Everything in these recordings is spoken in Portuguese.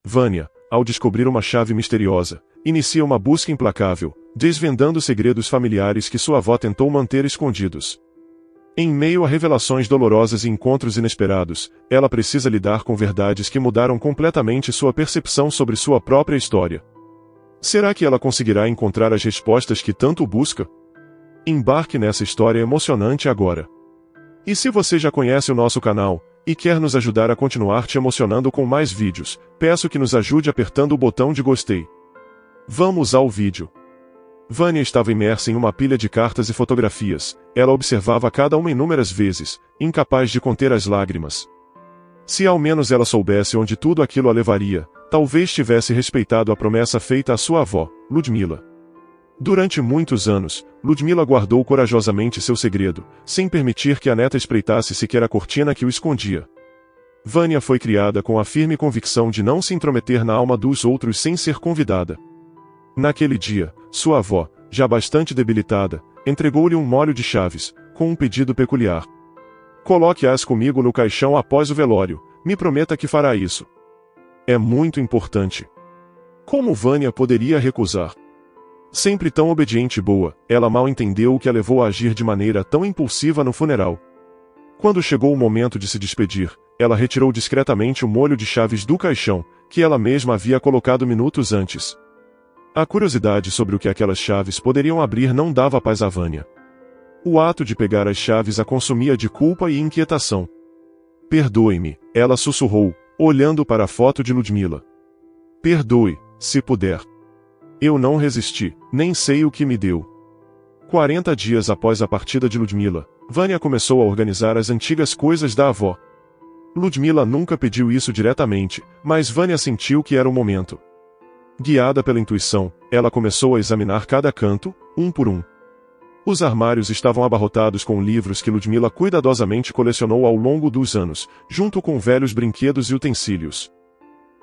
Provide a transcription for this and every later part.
Vânia, ao descobrir uma chave misteriosa, inicia uma busca implacável, desvendando segredos familiares que sua avó tentou manter escondidos. Em meio a revelações dolorosas e encontros inesperados, ela precisa lidar com verdades que mudaram completamente sua percepção sobre sua própria história. Será que ela conseguirá encontrar as respostas que tanto busca? Embarque nessa história emocionante agora. E se você já conhece o nosso canal, e quer nos ajudar a continuar te emocionando com mais vídeos, peço que nos ajude apertando o botão de gostei. Vamos ao vídeo. Vânia estava imersa em uma pilha de cartas e fotografias. Ela observava cada uma inúmeras vezes, incapaz de conter as lágrimas. Se ao menos ela soubesse onde tudo aquilo a levaria, talvez tivesse respeitado a promessa feita à sua avó, Ludmila. Durante muitos anos, Ludmila guardou corajosamente seu segredo, sem permitir que a neta espreitasse sequer a cortina que o escondia. Vânia foi criada com a firme convicção de não se intrometer na alma dos outros sem ser convidada. Naquele dia, sua avó, já bastante debilitada, entregou-lhe um molho de chaves, com um pedido peculiar. Coloque-as comigo no caixão após o velório, me prometa que fará isso. É muito importante. Como Vânia poderia recusar? Sempre tão obediente e boa, ela mal entendeu o que a levou a agir de maneira tão impulsiva no funeral. Quando chegou o momento de se despedir, ela retirou discretamente o molho de chaves do caixão, que ela mesma havia colocado minutos antes. A curiosidade sobre o que aquelas chaves poderiam abrir não dava paz a Vânia. O ato de pegar as chaves a consumia de culpa e inquietação. Perdoe-me, ela sussurrou, olhando para a foto de Ludmila. Perdoe, se puder. Eu não resisti, nem sei o que me deu. 40 dias após a partida de Ludmila, Vânia começou a organizar as antigas coisas da avó. Ludmila nunca pediu isso diretamente, mas Vânia sentiu que era o momento. Guiada pela intuição, ela começou a examinar cada canto, um por um. Os armários estavam abarrotados com livros que Ludmila cuidadosamente colecionou ao longo dos anos, junto com velhos brinquedos e utensílios.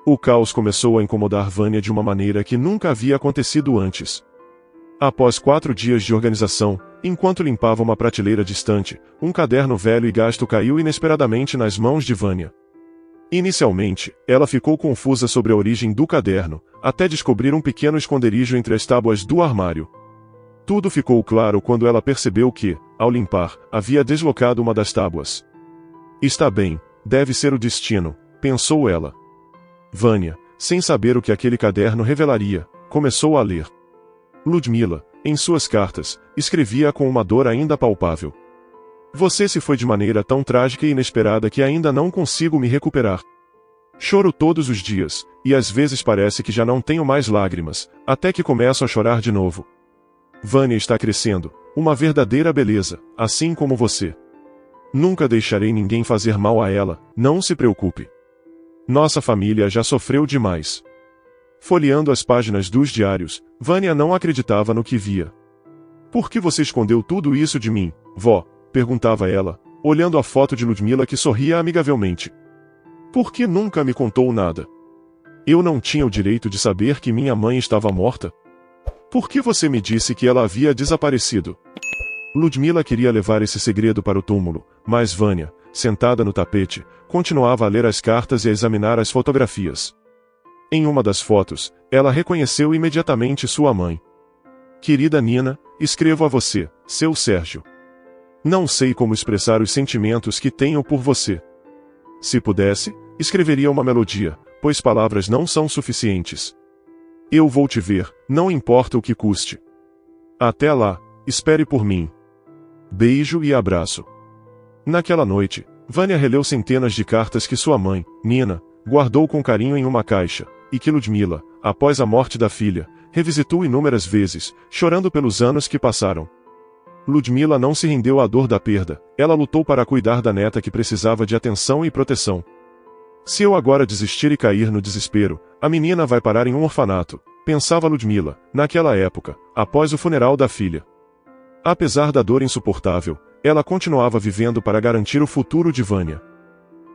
O caos começou a incomodar Vânia de uma maneira que nunca havia acontecido antes. Após 4 dias de organização, enquanto limpava uma prateleira distante, um caderno velho e gasto caiu inesperadamente nas mãos de Vânia. Inicialmente, ela ficou confusa sobre a origem do caderno, até descobrir um pequeno esconderijo entre as tábuas do armário. Tudo ficou claro quando ela percebeu que, ao limpar, havia deslocado uma das tábuas. Está bem, deve ser o destino, pensou ela. Vânia, sem saber o que aquele caderno revelaria, começou a ler. Ludmila, em suas cartas, escrevia com uma dor ainda palpável. Você se foi de maneira tão trágica e inesperada que ainda não consigo me recuperar. Choro todos os dias, e às vezes parece que já não tenho mais lágrimas, até que começo a chorar de novo. Vânia está crescendo, uma verdadeira beleza, assim como você. Nunca deixarei ninguém fazer mal a ela, não se preocupe. Nossa família já sofreu demais. Folheando as páginas dos diários, Vânia não acreditava no que via. Por que você escondeu tudo isso de mim, vó? Perguntava ela, olhando a foto de Ludmila que sorria amigavelmente. Por que nunca me contou nada? Eu não tinha o direito de saber que minha mãe estava morta? Por que você me disse que ela havia desaparecido? Ludmila queria levar esse segredo para o túmulo, mas Vânia, sentada no tapete, continuava a ler as cartas e a examinar as fotografias. Em uma das fotos, ela reconheceu imediatamente sua mãe. Querida Nina, escrevo a você, seu Sérgio. Não sei como expressar os sentimentos que tenho por você. Se pudesse, escreveria uma melodia, pois palavras não são suficientes. Eu vou te ver, não importa o que custe. Até lá, espere por mim. Beijo e abraço. Naquela noite, Vânia releu centenas de cartas que sua mãe, Nina, guardou com carinho em uma caixa, e que Ludmila, após a morte da filha, revisitou inúmeras vezes, chorando pelos anos que passaram. Ludmila não se rendeu à dor da perda, ela lutou para cuidar da neta que precisava de atenção e proteção. Se eu agora desistir e cair no desespero, a menina vai parar em um orfanato, pensava Ludmila, naquela época, após o funeral da filha. Apesar da dor insuportável, ela continuava vivendo para garantir o futuro de Vânia.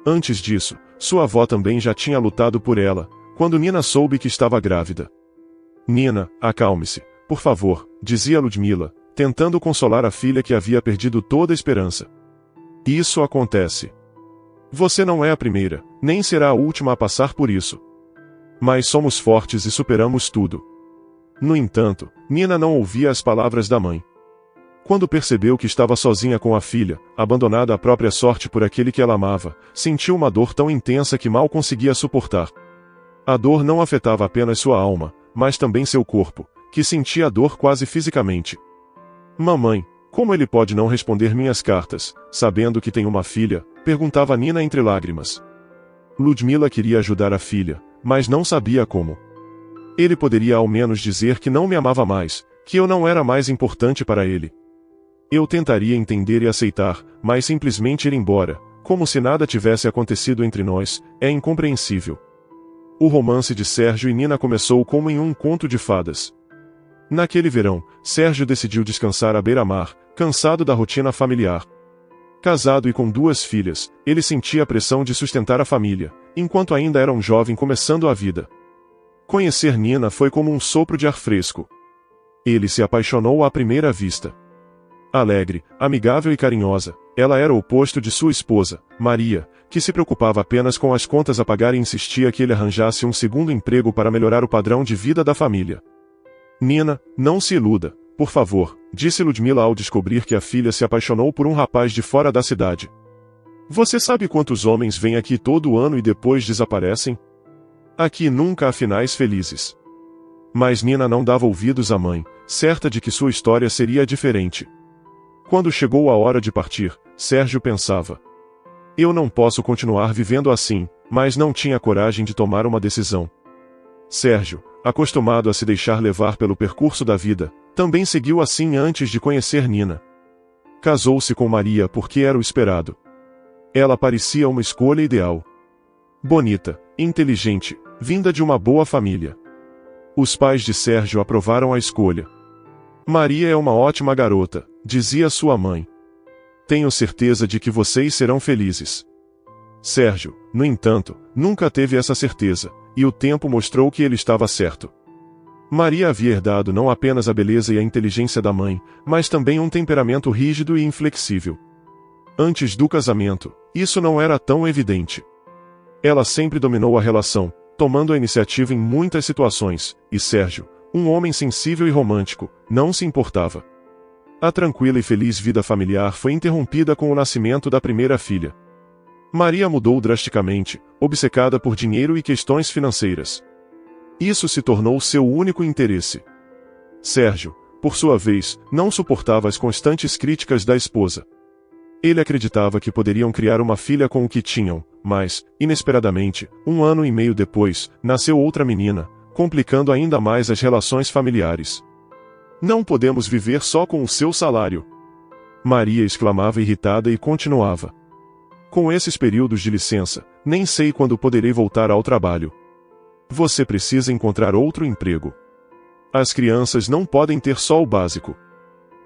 Antes disso, sua avó também já tinha lutado por ela, quando Nina soube que estava grávida. Nina, acalme-se, por favor, dizia Ludmila, tentando consolar a filha que havia perdido toda a esperança. Isso acontece. Você não é a primeira, nem será a última a passar por isso. Mas somos fortes e superamos tudo. No entanto, Nina não ouvia as palavras da mãe. Quando percebeu que estava sozinha com a filha, abandonada à própria sorte por aquele que ela amava, sentiu uma dor tão intensa que mal conseguia suportar. A dor não afetava apenas sua alma, mas também seu corpo, que sentia a dor quase fisicamente. Mamãe, como ele pode não responder minhas cartas, sabendo que tem uma filha? Perguntava Nina entre lágrimas. Ludmila queria ajudar a filha, mas não sabia como. Ele poderia ao menos dizer que não me amava mais, que eu não era mais importante para ele. Eu tentaria entender e aceitar, mas simplesmente ir embora, como se nada tivesse acontecido entre nós, é incompreensível. O romance de Sérgio e Nina começou como em um conto de fadas. Naquele verão, Sérgio decidiu descansar à beira-mar, cansado da rotina familiar. Casado e com 2 filhas, ele sentia a pressão de sustentar a família, enquanto ainda era um jovem começando a vida. Conhecer Nina foi como um sopro de ar fresco. Ele se apaixonou à primeira vista. Alegre, amigável e carinhosa, ela era o oposto de sua esposa, Maria, que se preocupava apenas com as contas a pagar e insistia que ele arranjasse um segundo emprego para melhorar o padrão de vida da família. Nina, não se iluda, por favor, disse Ludmila ao descobrir que a filha se apaixonou por um rapaz de fora da cidade. Você sabe quantos homens vêm aqui todo ano e depois desaparecem? Aqui nunca há finais felizes. Mas Nina não dava ouvidos à mãe, certa de que sua história seria diferente. Quando chegou a hora de partir, Sérgio pensava: eu não posso continuar vivendo assim, mas não tinha coragem de tomar uma decisão. Sérgio, acostumado a se deixar levar pelo percurso da vida, também seguiu assim antes de conhecer Nina. Casou-se com Maria porque era o esperado. Ela parecia uma escolha ideal. Bonita, inteligente, vinda de uma boa família. Os pais de Sérgio aprovaram a escolha. Maria é uma ótima garota, dizia sua mãe. Tenho certeza de que vocês serão felizes. Sérgio, no entanto, nunca teve essa certeza, e o tempo mostrou que ele estava certo. Maria havia herdado não apenas a beleza e a inteligência da mãe, mas também um temperamento rígido e inflexível. Antes do casamento, isso não era tão evidente. Ela sempre dominou a relação, tomando a iniciativa em muitas situações, e Sérgio, um homem sensível e romântico, não se importava. A tranquila e feliz vida familiar foi interrompida com o nascimento da primeira filha. Maria mudou drasticamente, obcecada por dinheiro e questões financeiras. Isso se tornou seu único interesse. Sérgio, por sua vez, não suportava as constantes críticas da esposa. Ele acreditava que poderiam criar uma filha com o que tinham, mas, inesperadamente, 1 ano e meio depois, nasceu outra menina, complicando ainda mais as relações familiares. Não podemos viver só com o seu salário. Maria exclamava irritada e continuava. Com esses períodos de licença, nem sei quando poderei voltar ao trabalho. Você precisa encontrar outro emprego. As crianças não podem ter só o básico.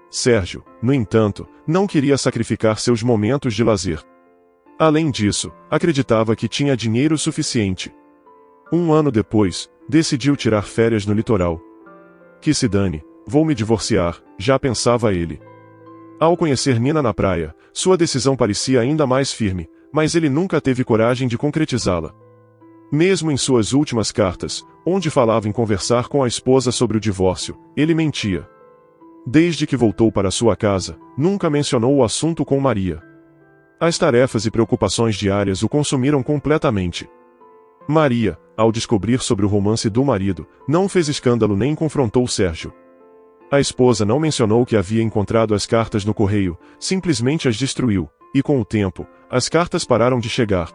Sérgio, no entanto, não queria sacrificar seus momentos de lazer. Além disso, acreditava que tinha dinheiro suficiente. 1 ano depois, decidiu tirar férias no litoral. Que se dane, vou me divorciar, já pensava ele. Ao conhecer Nina na praia, sua decisão parecia ainda mais firme, mas ele nunca teve coragem de concretizá-la. Mesmo em suas últimas cartas, onde falava em conversar com a esposa sobre o divórcio, ele mentia. Desde que voltou para sua casa, nunca mencionou o assunto com Maria. As tarefas e preocupações diárias o consumiram completamente. Maria, ao descobrir sobre o romance do marido, não fez escândalo nem confrontou Sérgio. A esposa não mencionou que havia encontrado as cartas no correio, simplesmente as destruiu, e com o tempo, as cartas pararam de chegar.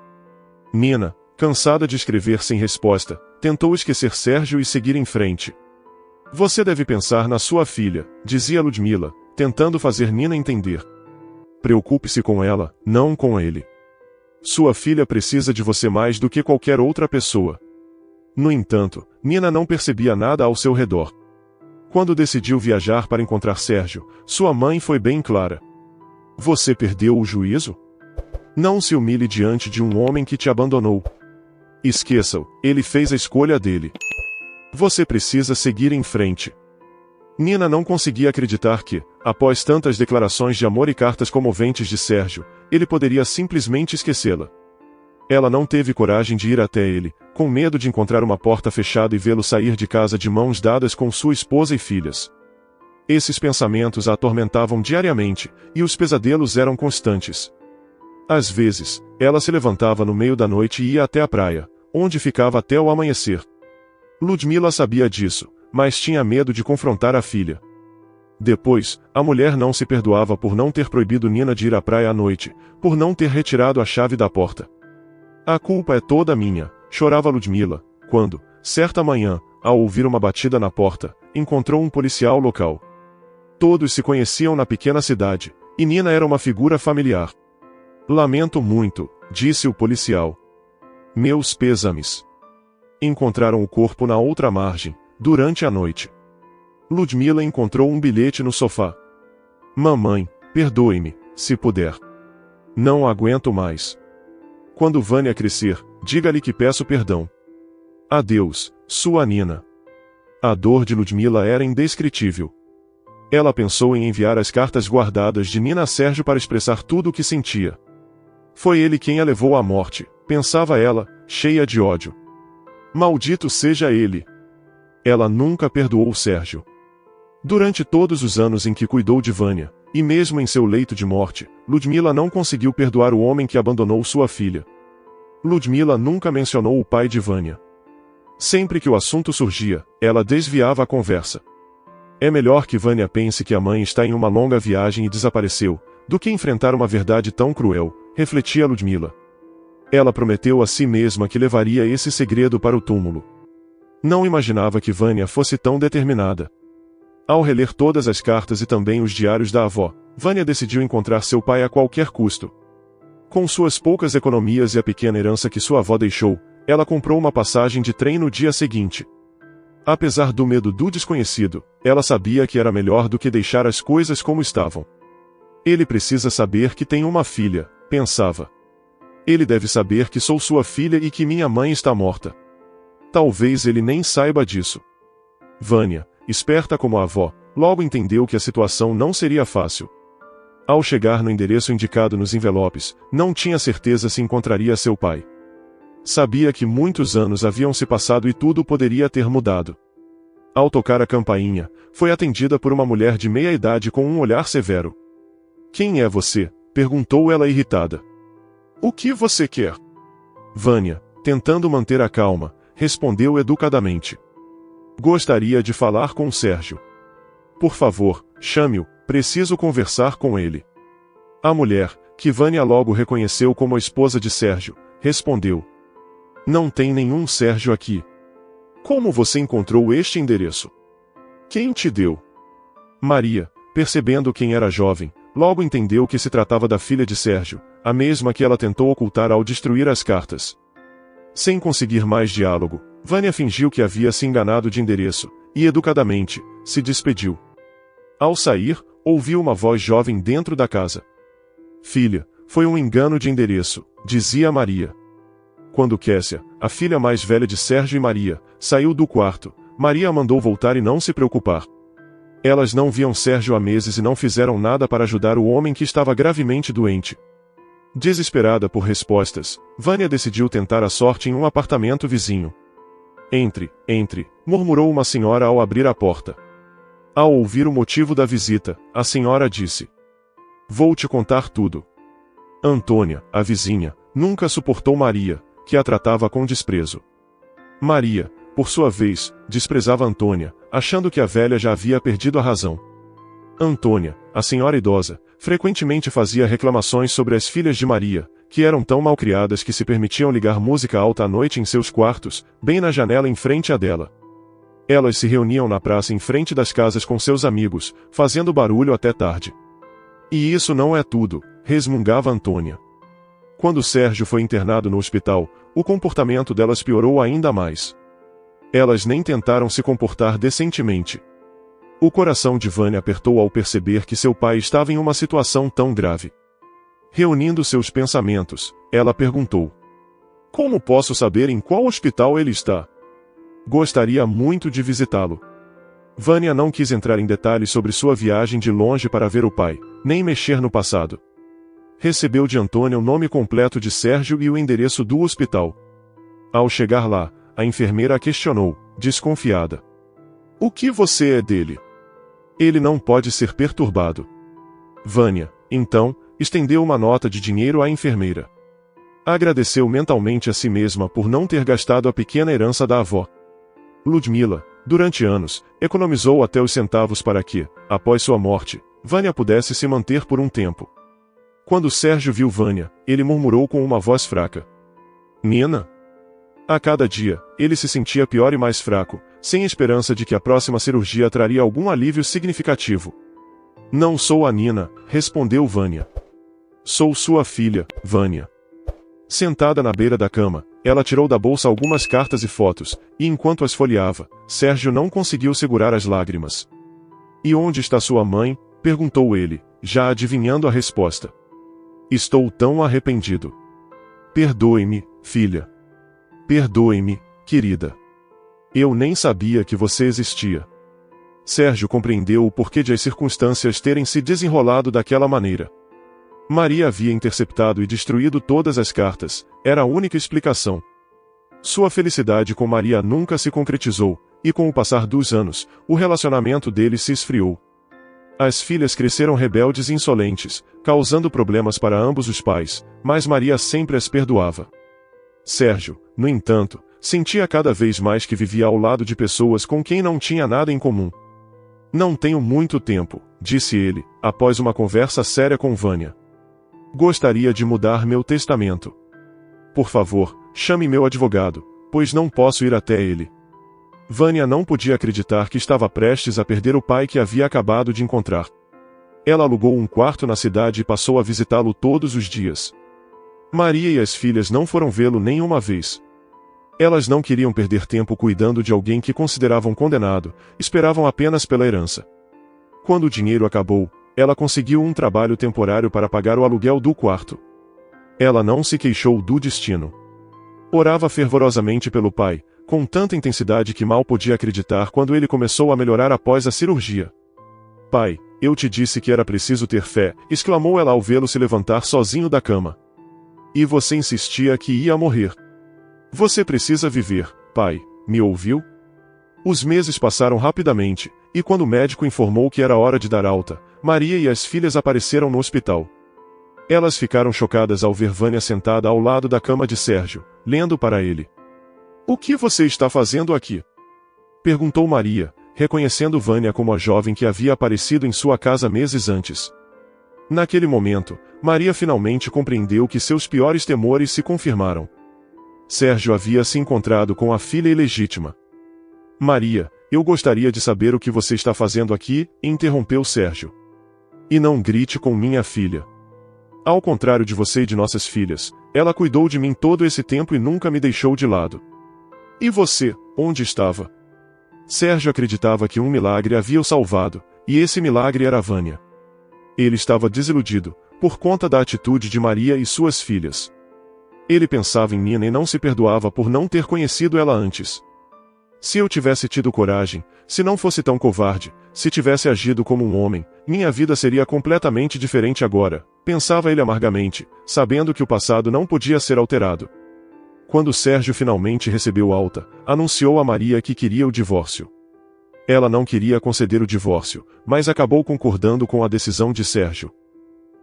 Nina, cansada de escrever sem resposta, tentou esquecer Sérgio e seguir em frente. Você deve pensar na sua filha, dizia Ludmila, tentando fazer Nina entender. Preocupe-se com ela, não com ele. Sua filha precisa de você mais do que qualquer outra pessoa. No entanto, Nina não percebia nada ao seu redor. Quando decidiu viajar para encontrar Sérgio, sua mãe foi bem clara. Você perdeu o juízo? Não se humilhe diante de um homem que te abandonou. Esqueça-o, ele fez a escolha dele. Você precisa seguir em frente. Nina não conseguia acreditar que, após tantas declarações de amor e cartas comoventes de Sérgio, ele poderia simplesmente esquecê-la. Ela não teve coragem de ir até ele, com medo de encontrar uma porta fechada e vê-lo sair de casa de mãos dadas com sua esposa e filhas. Esses pensamentos a atormentavam diariamente, e os pesadelos eram constantes. Às vezes, ela se levantava no meio da noite e ia até a praia, onde ficava até o amanhecer. Ludmila sabia disso, mas tinha medo de confrontar a filha. Depois, a mulher não se perdoava por não ter proibido Nina de ir à praia à noite, por não ter retirado a chave da porta. A culpa é toda minha, chorava Ludmila, quando, certa manhã, ao ouvir uma batida na porta, encontrou um policial local. Todos se conheciam na pequena cidade, e Nina era uma figura familiar. Lamento muito, disse o policial. Meus pêsames. Encontraram o corpo na outra margem, durante a noite. Ludmila encontrou um bilhete no sofá. Mamãe, perdoe-me, se puder. Não aguento mais. Quando Vânia crescer, diga-lhe que peço perdão. Adeus, sua Nina. A dor de Ludmila era indescritível. Ela pensou em enviar as cartas guardadas de Nina a Sérgio para expressar tudo o que sentia. Foi ele quem a levou à morte, pensava ela, cheia de ódio. Maldito seja ele. Ela nunca perdoou Sérgio. Durante todos os anos em que cuidou de Vânia, e mesmo em seu leito de morte, Ludmila não conseguiu perdoar o homem que abandonou sua filha. Ludmila nunca mencionou o pai de Vânia. Sempre que o assunto surgia, ela desviava a conversa. É melhor que Vânia pense que a mãe está em uma longa viagem e desapareceu, do que enfrentar uma verdade tão cruel, refletia Ludmila. Ela prometeu a si mesma que levaria esse segredo para o túmulo. Não imaginava que Vânia fosse tão determinada. Ao reler todas as cartas e também os diários da avó, Vânia decidiu encontrar seu pai a qualquer custo. Com suas poucas economias e a pequena herança que sua avó deixou, ela comprou uma passagem de trem no dia seguinte. Apesar do medo do desconhecido, ela sabia que era melhor do que deixar as coisas como estavam. Ele precisa saber que tem uma filha, pensava. Ele deve saber que sou sua filha e que minha mãe está morta. Talvez ele nem saiba disso. Vânia, esperta como a avó, logo entendeu que a situação não seria fácil. Ao chegar no endereço indicado nos envelopes, não tinha certeza se encontraria seu pai. Sabia que muitos anos haviam se passado e tudo poderia ter mudado. Ao tocar a campainha, foi atendida por uma mulher de meia idade com um olhar severo. Quem é você? Perguntou ela irritada. O que você quer? Vânia, tentando manter a calma, respondeu educadamente. Gostaria de falar com Sérgio. Por favor, chame-o, preciso conversar com ele. A mulher, que Vânia logo reconheceu como a esposa de Sérgio, respondeu. Não tem nenhum Sérgio aqui. Como você encontrou este endereço? Quem te deu? Maria, percebendo quem era jovem, logo entendeu que se tratava da filha de Sérgio, a mesma que ela tentou ocultar ao destruir as cartas. Sem conseguir mais diálogo, Vânia fingiu que havia se enganado de endereço, e educadamente, se despediu. Ao sair, ouviu uma voz jovem dentro da casa. Filha, foi um engano de endereço, dizia Maria. Quando Kessia, a filha mais velha de Sérgio e Maria, saiu do quarto, Maria a mandou voltar e não se preocupar. Elas não viam Sérgio há meses e não fizeram nada para ajudar o homem que estava gravemente doente. Desesperada por respostas, Vânia decidiu tentar a sorte em um apartamento vizinho. Entre, murmurou uma senhora ao abrir a porta. Ao ouvir o motivo da visita, a senhora disse. Vou te contar tudo. Antônia, a vizinha, nunca suportou Maria, que a tratava com desprezo. Maria, por sua vez, desprezava Antônia, achando que a velha já havia perdido a razão. Antônia, a senhora idosa, frequentemente fazia reclamações sobre as filhas de Maria, que eram tão malcriadas que se permitiam ligar música alta à noite em seus quartos, bem na janela em frente à dela. Elas se reuniam na praça em frente das casas com seus amigos, fazendo barulho até tarde. E isso não é tudo, resmungava Antônia. Quando Sérgio foi internado no hospital, o comportamento delas piorou ainda mais. Elas nem tentaram se comportar decentemente. O coração de Vânia apertou ao perceber que seu pai estava em uma situação tão grave. Reunindo seus pensamentos, ela perguntou. Como posso saber em qual hospital ele está? Gostaria muito de visitá-lo. Vânia não quis entrar em detalhes sobre sua viagem de longe para ver o pai, nem mexer no passado. recebeu de Antônia o nome completo de Sérgio e o endereço do hospital. Ao chegar lá, a enfermeira a questionou, desconfiada. O que você é dele? Ele não pode ser perturbado. Vânia, então, estendeu uma nota de dinheiro à enfermeira. Agradeceu mentalmente a si mesma por não ter gastado a pequena herança da avó. Ludmila, durante anos, economizou até os centavos para que, após sua morte, Vânia pudesse se manter por um tempo. Quando Sérgio viu Vânia, ele murmurou com uma voz fraca. Nina? A cada dia, ele se sentia pior e mais fraco, sem esperança de que a próxima cirurgia traria algum alívio significativo. Não sou a Nina, respondeu Vânia. Sou sua filha, Vânia. Sentada na beira da cama, ela tirou da bolsa algumas cartas e fotos, e enquanto as folheava, Sérgio não conseguiu segurar as lágrimas. E onde está sua mãe? Perguntou ele, já adivinhando a resposta. Estou tão arrependido. Perdoe-me, filha. Perdoe-me, querida. Eu nem sabia que você existia. Sérgio compreendeu o porquê de as circunstâncias terem se desenrolado daquela maneira. Maria havia interceptado e destruído todas as cartas, era a única explicação. Sua felicidade com Maria nunca se concretizou, e com o passar dos anos, o relacionamento deles se esfriou. As filhas cresceram rebeldes e insolentes, causando problemas para ambos os pais, mas Maria sempre as perdoava. Sérgio, no entanto, sentia cada vez mais que vivia ao lado de pessoas com quem não tinha nada em comum. Não tenho muito tempo, disse ele, após uma conversa séria com Vânia. Gostaria de mudar meu testamento. Por favor, chame meu advogado, pois não posso ir até ele. Vânia não podia acreditar que estava prestes a perder o pai que havia acabado de encontrar. Ela alugou um quarto na cidade e passou a visitá-lo todos os dias. Maria e as filhas não foram vê-lo nenhuma vez. Elas não queriam perder tempo cuidando de alguém que consideravam condenado, esperavam apenas pela herança. Quando o dinheiro acabou, ela conseguiu um trabalho temporário para pagar o aluguel do quarto. Ela não se queixou do destino. Orava fervorosamente pelo pai, com tanta intensidade que mal podia acreditar quando ele começou a melhorar após a cirurgia. Pai, eu te disse que era preciso ter fé, exclamou ela ao vê-lo se levantar sozinho da cama. E você insistia que ia morrer. Você precisa viver, pai, me ouviu? Os meses passaram rapidamente, e quando o médico informou que era hora de dar alta, Maria e as filhas apareceram no hospital. Elas ficaram chocadas ao ver Vânia sentada ao lado da cama de Sérgio, lendo para ele. O que você está fazendo aqui? Perguntou Maria, reconhecendo Vânia como a jovem que havia aparecido em sua casa meses antes. Naquele momento, Maria finalmente compreendeu que seus piores temores se confirmaram. Sérgio havia se encontrado com a filha ilegítima. Maria, eu gostaria de saber o que você está fazendo aqui, interrompeu Sérgio. E não grite com minha filha. Ao contrário de você e de nossas filhas, ela cuidou de mim todo esse tempo e nunca me deixou de lado. E você, onde estava? Sérgio acreditava que um milagre havia o salvado, e esse milagre era Vânia. Ele estava desiludido, por conta da atitude de Maria e suas filhas. Ele pensava em Nina e não se perdoava por não ter conhecido ela antes. Se eu tivesse tido coragem, se não fosse tão covarde, se tivesse agido como um homem, minha vida seria completamente diferente agora, pensava ele amargamente, sabendo que o passado não podia ser alterado. Quando Sérgio finalmente recebeu alta, anunciou a Maria que queria o divórcio. Ela não queria conceder o divórcio, mas acabou concordando com a decisão de Sérgio.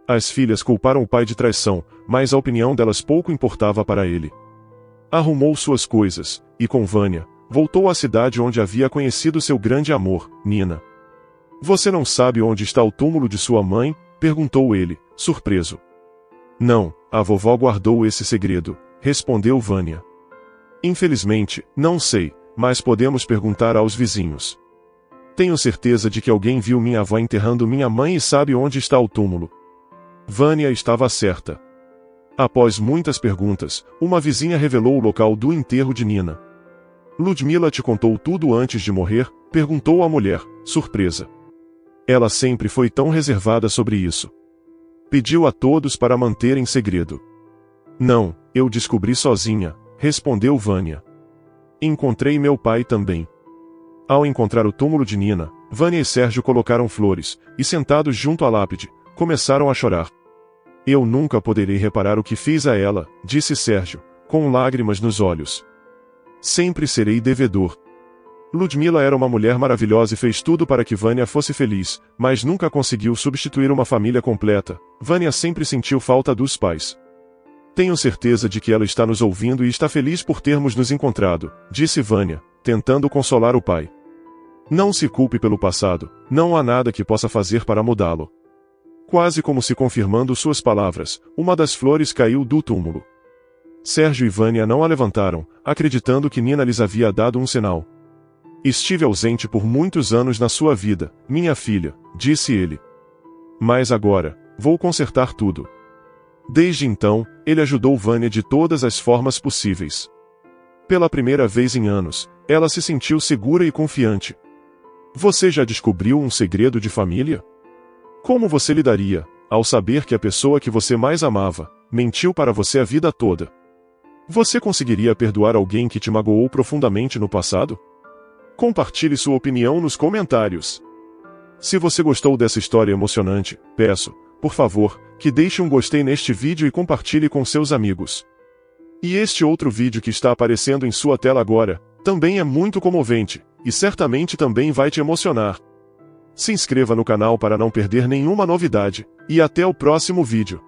As filhas culparam o pai de traição, mas a opinião delas pouco importava para ele. Arrumou suas coisas, e com Vânia, voltou à cidade onde havia conhecido seu grande amor, Nina. Você não sabe onde está o túmulo de sua mãe? Perguntou ele, surpreso. Não, a vovó guardou esse segredo, respondeu Vânia. Infelizmente, não sei, mas podemos perguntar aos vizinhos. Tenho certeza de que alguém viu minha avó enterrando minha mãe e sabe onde está o túmulo. Vânia estava certa. Após muitas perguntas, uma vizinha revelou o local do enterro de Nina. Ludmila te contou tudo antes de morrer? Perguntou a mulher, surpresa. Ela sempre foi tão reservada sobre isso. Pediu a todos para manter em segredo. Não, eu descobri sozinha, respondeu Vânia. Encontrei meu pai também. Ao encontrar o túmulo de Nina, Vânia e Sérgio colocaram flores, e sentados junto à lápide, começaram a chorar. Eu nunca poderei reparar o que fiz a ela, disse Sérgio, com lágrimas nos olhos. Sempre serei devedor. Ludmila era uma mulher maravilhosa e fez tudo para que Vânia fosse feliz, mas nunca conseguiu substituir uma família completa. Vânia sempre sentiu falta dos pais. Tenho certeza de que ela está nos ouvindo e está feliz por termos nos encontrado, disse Vânia, tentando consolar o pai. Não se culpe pelo passado, não há nada que possa fazer para mudá-lo. Quase como se confirmando suas palavras, uma das flores caiu do túmulo. Sérgio e Vânia não a levantaram, acreditando que Nina lhes havia dado um sinal. Estive ausente por muitos anos na sua vida, minha filha, disse ele. Mas agora, vou consertar tudo. Desde então, ele ajudou Vânia de todas as formas possíveis. Pela primeira vez em anos, ela se sentiu segura e confiante. Você já descobriu um segredo de família? Como você lidaria, ao saber que a pessoa que você mais amava, mentiu para você a vida toda? Você conseguiria perdoar alguém que te magoou profundamente no passado? Compartilhe sua opinião nos comentários. Se você gostou dessa história emocionante, peço, por favor, que deixe um gostei neste vídeo e compartilhe com seus amigos. E este outro vídeo que está aparecendo em sua tela agora, também é muito comovente, e certamente também vai te emocionar. Se inscreva no canal para não perder nenhuma novidade, e até o próximo vídeo.